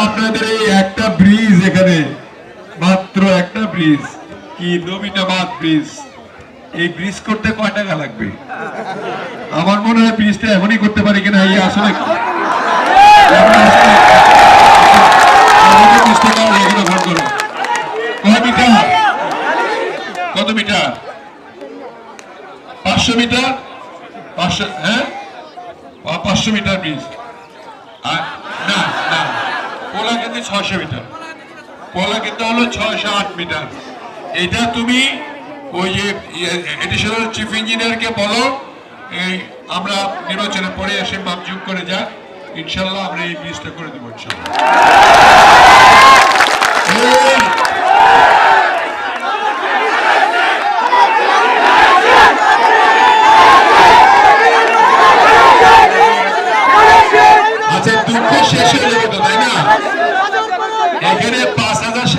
আপনাদের এই একটা ব্রিজ, এখানে মাত্র একটা ব্রিজ, কি নবীনাবাদ ব্রিজ, এই ব্রিজ করতে কয় টাকা লাগবে? আমার মনে হয় ব্রিজটা এমনই করতে পারি কিনা। এই আসলে কত মিটার? 500 মিটার? 500? হ্যাঁ, 500 মিটার ব্রিজ। না না, পোলা কিন্তু 600 মিটার। পোলা কিন্তু হলো 608 মিটার। এটা তুমি ওই যে এডিশনাল চিফ ইঞ্জিনিয়ারকে বলো, এই আমরা নির্বাচনের পরে এসে মাপজুপ করে যা, ইনশাল্লাহ আমরা এই ব্রিজটা করে দেবো ইনশাল্লাহ। আচ্ছা, দুঃখ শেষ হয়ে যাবে তো, তাই না? এখানে